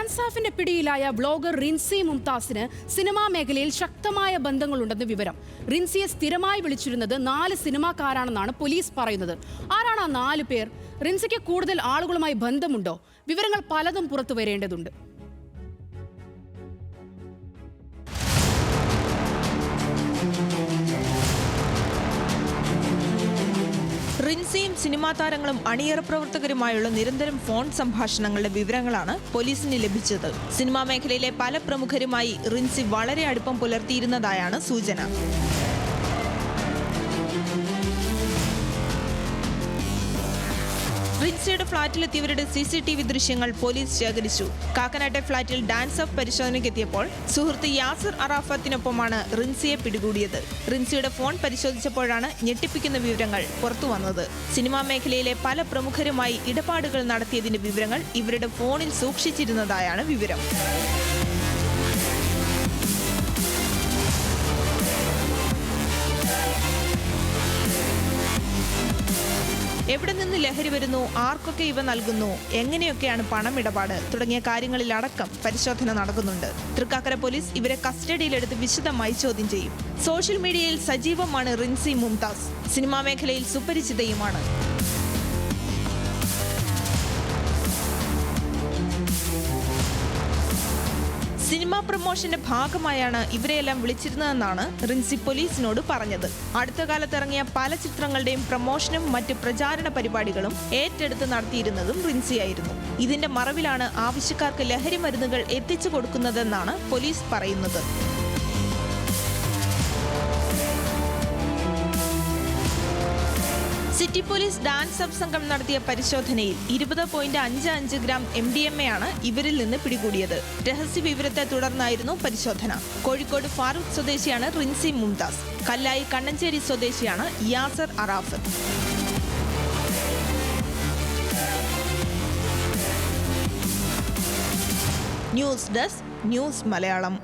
Dance ആഫിന്റെ പിടിയിലായ blogger Rincy മുംതാസിന് cinema മേഖലയിൽ ശക്തമായ ബന്ധങ്ങളുണ്ടെന്ന് വിവരം. റിൻസിയെ സ്ഥിരമായി വിളിച്ചിരുന്നത് 4 സിനിമാക്കാരാണെന്നാണ് പോലീസ് പറയുന്നത്. ആരാണ് ആ 4 പേർ? റിൻസിക്ക് കൂടുതൽ ആളുകളുമായി ബന്ധമുണ്ടോ? വിവരങ്ങൾ പലതും പുറത്തു വരേണ്ടതുണ്ട്. റിൻസിയും സിനിമാ താരങ്ങളും അണിയറ പ്രവർത്തകരുമായുള്ള നിരന്തരം ഫോൺ സംഭാഷണങ്ങളുടെ വിവരങ്ങളാണ് പോലീസിന് ലഭിച്ചത്. സിനിമാ മേഖലയിലെ പല പ്രമുഖരുമായി റിൻസി വളരെ അടുപ്പം പുലർത്തിയിരുന്നതായാണ് സൂചന. റിൻസിയുടെ ഫ്ളാറ്റിലെത്തിയവരുടെ CCTV ദൃശ്യങ്ങൾ പോലീസ് ശേഖരിച്ചു. കാക്കനാട്ടെ ഫ്ളാറ്റിൽ ഡാൻസ് ഓഫ് പരിശോധനയ്ക്കെത്തിയപ്പോൾ സുഹൃത്ത് യാസിർ അറാഫത്തിനൊപ്പമാണ് റിൻസിയെ പിടികൂടിയത്. റിൻസിയുടെ ഫോൺ പരിശോധിച്ചപ്പോഴാണ് ഞെട്ടിപ്പിക്കുന്ന വിവരങ്ങൾ പുറത്തുവന്നത്. സിനിമാ മേഖലയിലെ പല പ്രമുഖരുമായി ഇടപാടുകൾ നടത്തിയതിന്റെ വിവരങ്ങൾ ഇവരുടെ ഫോണിൽ സൂക്ഷിച്ചിരുന്നതായാണ് വിവരം. എവിടെ നിന്ന് ലഹരി വരുന്നു, ആർക്കൊക്കെ ഇവ നൽകുന്നു, എങ്ങനെയൊക്കെയാണ് പണമിടപാട് തുടങ്ങിയ കാര്യങ്ങളിലടക്കം പരിശോധന നടക്കുന്നുണ്ട്. തൃക്കാക്കര പോലീസ് ഇവരെ കസ്റ്റഡിയിലെടുത്ത് വിശദമായി ചോദ്യം ചെയ്യും. സോഷ്യൽ മീഡിയയിൽ സജീവമാണ് റിൻസി മുംതാസ്. സിനിമാ മേഖലയിൽ സുപരിചിതയുമാണ്. സിനിമാ പ്രൊമോഷന്റെ ഭാഗമായാണ് ഇവരെയെല്ലാം വിളിച്ചിരുന്നതെന്നാണ് റിൻസി പോലീസിനോട് പറഞ്ഞത്. അടുത്ത കാലത്ത് ഇറങ്ങിയ പല ചിത്രങ്ങളുടെയും പ്രൊമോഷനും മറ്റ് പ്രചാരണ പരിപാടികളും ഏറ്റെടുത്ത് നടത്തിയിരുന്നതും റിൻസിയായിരുന്നു. ഇതിന്റെ മറവിലാണ് ആവശ്യക്കാർക്ക് ലഹരി മരുന്നുകൾ എത്തിച്ചു കൊടുക്കുന്നതെന്നാണ് പോലീസ് പറയുന്നത്. സിറ്റി പോലീസ് ഡാൻസ് ഓഫ് സംഘം നടത്തിയ പരിശോധനയിൽ 20.55 ഗ്രാം MDMA ആണ് ഇവരിൽ നിന്ന് പിടികൂടിയത്. രഹസ്യ വിവരത്തെ തുടർന്നായിരുന്നു പരിശോധന. കോഴിക്കോട് ഫാറൂഖ് സ്വദേശിയാണ് റിൻസി മുംതാസ്. കല്ലായി കണ്ണഞ്ചേരി സ്വദേശിയാണ് Yasar Arafat. News desk, news Malayalam.